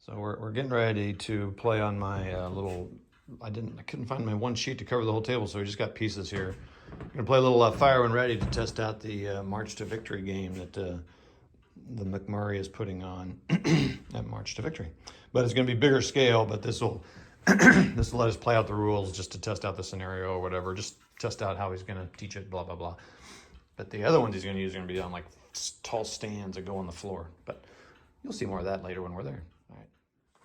So we're getting ready to play on my little. I couldn't find my one sheet to cover the whole table, so we just got pieces here. I'm gonna play a little Fire When Ready to test out the March to Victory game that the McMurray is putting on at March to Victory. But it's gonna be bigger scale. But this will this will let us play out the rules just to test out the scenario or whatever. Just test out how he's gonna teach it. Blah blah blah. But the other ones he's gonna use are gonna be on like tall stands that go on the floor. But you'll see more of that later when we're there.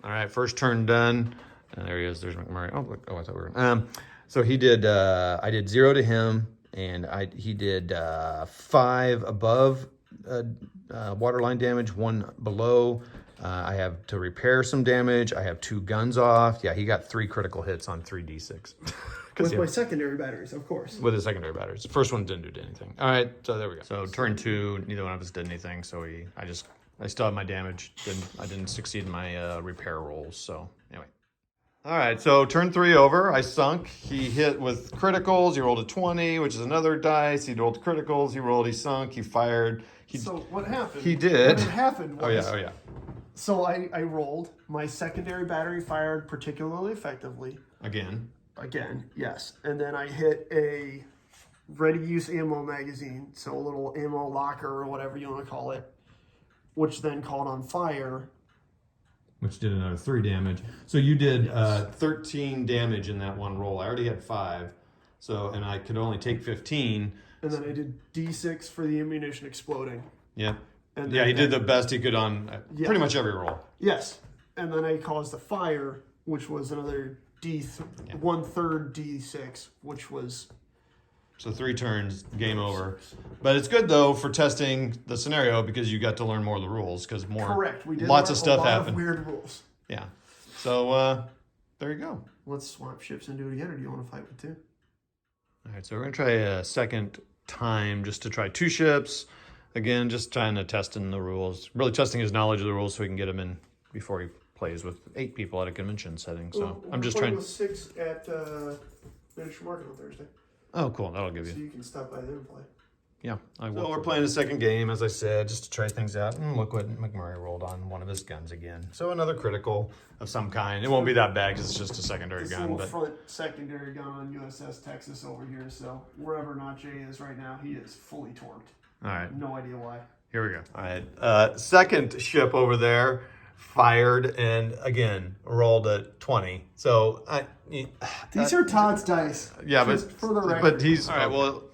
All right, first turn done. There he is. There's McMurray. Oh, look. Oh, I thought we were. So he did. I did 0 to him, and he did 5 above waterline damage, 1 below. I have to repair some damage. I have 2 guns off. Yeah, he got 3 critical hits on 3d6. With my secondary batteries, of course. With his secondary batteries. The first one didn't do anything. All right, so there we go. So turn 2, neither one of us did anything. So I still have my damage. I didn't succeed in my repair rolls. So anyway. All right, so turn 3 over. I sunk. He hit with criticals. He rolled a 20, which is another dice. He rolled criticals. He sunk. He fired. So what happened? He did. What happened was... Oh, yeah. So I rolled. My secondary battery fired particularly effectively. Again, yes. And then I hit a ready-use ammo magazine, so a little ammo locker or whatever you want to call it, which then caught on fire. Which did another 3 damage. So you did 13 damage in that one roll. I already had 5, and I could only take 15. And then I did D6 for the ammunition exploding. Yeah. And he did the best he could on pretty much every roll. Yes. And then I caused a fire, which was another 1/3 D6, which was... So 3 turns, game over. But it's good, though, for testing the scenario because you got to learn more of the rules because Correct. We did lots of stuff happened. Of weird rules. Yeah. So there you go. Let's swap ships and do it again, or do you want to fight with 2? All right, so we're going to try a second time just to try 2 ships. Again, just trying to test in the rules. Really testing his knowledge of the rules so we can get him in before he plays with 8 people at a convention setting. So I'm just trying. With 6 at Miniature Market on Thursday. Oh, cool. That'll give you. So you can stop by there and play. Yeah, I will. So we're playing a second game, as I said, just to try things out. And look what McMurray rolled on one of his guns again. So another critical of some kind. It won't be that bad because it's just a secondary gun. This little front secondary gun on USS Texas over here. So wherever Najee is right now, he is fully torqued. All right. No idea why. Here we go. All right. Second ship over there fired and again rolled a 20. So these are Todd's dice. Yeah, for the record. But he's all right. Well,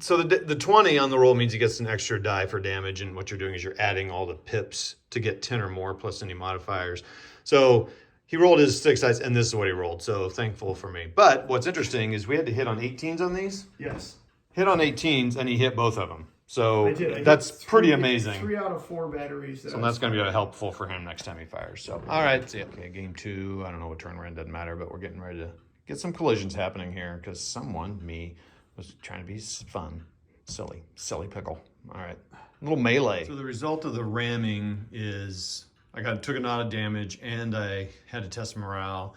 so the 20 on the roll means he gets an extra die for damage, and what you're doing is you're adding all the pips to get 10 or more plus any modifiers. So he rolled his 6 dice, and this is what he rolled. So thankful for me. But what's interesting is we had to hit on 18s on these. Yes. Hit on 18s, and he hit both of them. So I that's pretty amazing. 3 out of 4 batteries. So that's going to be helpful for him next time he fires. So, all right. So, okay, game 2. I don't know what turn we're in. Doesn't matter. But we're getting ready to get some collisions happening here because me, was trying to be fun. Silly pickle. All right. A little melee. So the result of the ramming is I took a lot of damage and I had to test morale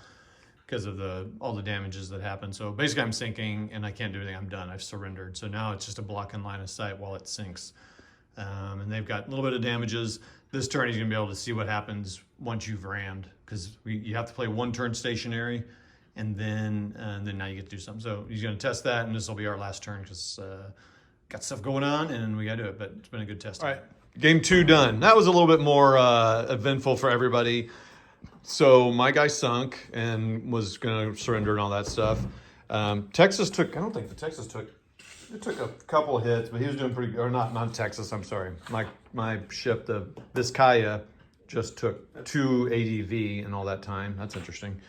because of all the damages that happened. So basically I'm sinking and I can't do anything. I'm done. I've surrendered. So now it's just a block in line of sight while it sinks. And they've got a little bit of damages. This turn he's going to be able to see what happens once you've rammed because you have to play 1 turn stationary and then now you get to do something. So he's going to test that and this will be our last turn because got stuff going on and we got to do it. But it's been a good test. All right. Game 2 done. That was a little bit more eventful for everybody. So my guy sunk and was going to surrender and all that stuff. Texas took, I don't think the Texas took, it took a couple of hits, but he was doing pretty good. Or not Texas, I'm sorry. My ship, the Vizcaya, just took 2 ADV in all that time. That's interesting.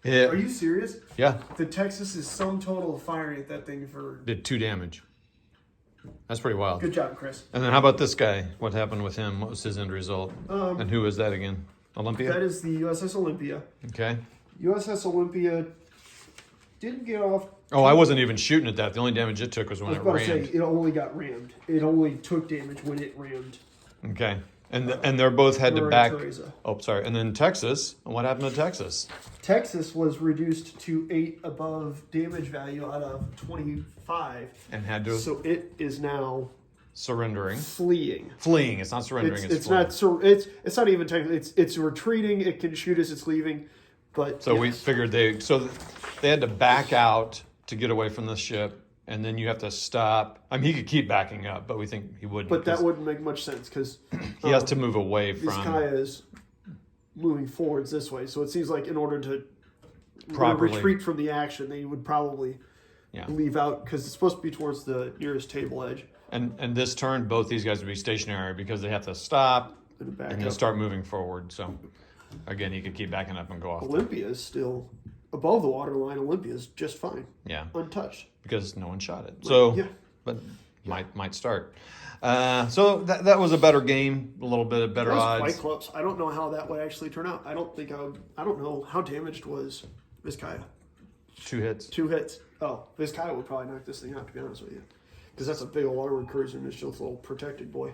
Are you serious? Yeah. The Texas's sum total of firing at that thing did 2 damage. That's pretty wild. Good job, Chris. And then how about this guy? What happened with him? What was his end result? And who was that again? Olympia? That is the USS Olympia. Okay. USS Olympia didn't get off... Oh, I wasn't even shooting at that. The only damage it took was when it rammed. I was about to say, it only got rammed. It only took damage when it rammed. Okay. And they're both had to back... Teresa. Oh, sorry. And then Texas. What happened to Texas? Texas was reduced to 8 above damage value out of 25. And had to... So it is now surrendering. fleeing. Fleeing. It's not surrendering. It's fleeing. it's not even technically. It's retreating. It can shoot as it's leaving, but So we yes. figured they had to back out to get away from the ship, and then you have to stop. I mean, he could keep backing up, but we think he wouldn't. But that wouldn't make much sense because he has to move away from Vizcaya is moving forwards this way. So it seems like in order to properly retreat from the action, they would probably leave out because it's supposed to be towards the nearest table edge. And this turn, both these guys would be stationary because they have to stop And back and then up. start moving forward. So again, he could keep backing up and go off. Olympia is still above the waterline. Olympia is just fine, Yeah, untouched. because no one shot it. So, yeah. but might start. So that was a better game, a little bit of better That was odds. quite close. I don't know how that would actually turn out. I don't know how damaged was Vizcaya. 2 hits. 2 hits. Oh, Vizcaya would probably knock this thing out, to be honest with you. Because that's a big old armored cruiser and it's just a little protected boy.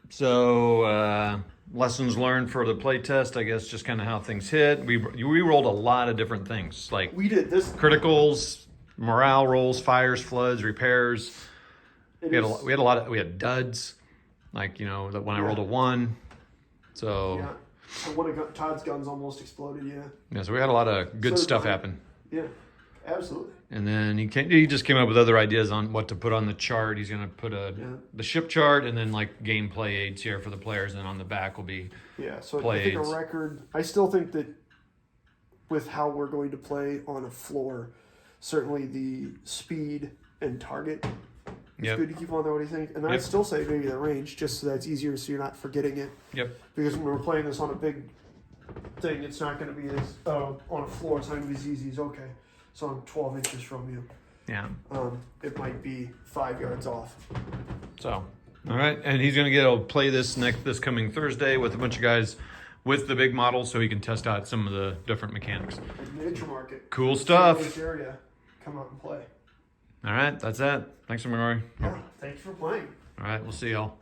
So lessons learned for the playtest, I guess, just kind of how things hit. We rolled a lot of different things, like We did this. criticals, morale rolls, fires, floods, repairs. It We had is- a lot of duds, like that when I rolled a 1. So Yeah. And one of Todd's guns almost exploded, yeah. so we had a lot of good So stuff did mine. happen. Yeah, absolutely. And then he just came up with other ideas on what to put on the chart. He's gonna put the ship chart and then like gameplay aids here for the players, and on the back will be Yeah, so Play I think aids. a record. I still think that with how we're going to play on a floor, certainly the speed and target is Yep. good to keep on there. What do you think? And Yep. I'd still say maybe the range, just so that's easier, so you're not forgetting it. Yep. Because when we're playing this on a big thing, it's not going to be as on a floor. It's not going to be as easy as okay. So I'm 12 inches from you. Yeah. It might be 5 yards off. So all right, and he's gonna get to play this coming Thursday with a bunch of guys with the big models, so he can test out some of the different mechanics. Miniature market. Cool stuff. This area, come out and play. All right, that's it. Thanks, McMurray. Yeah, thank you for playing. All right, we'll see y'all.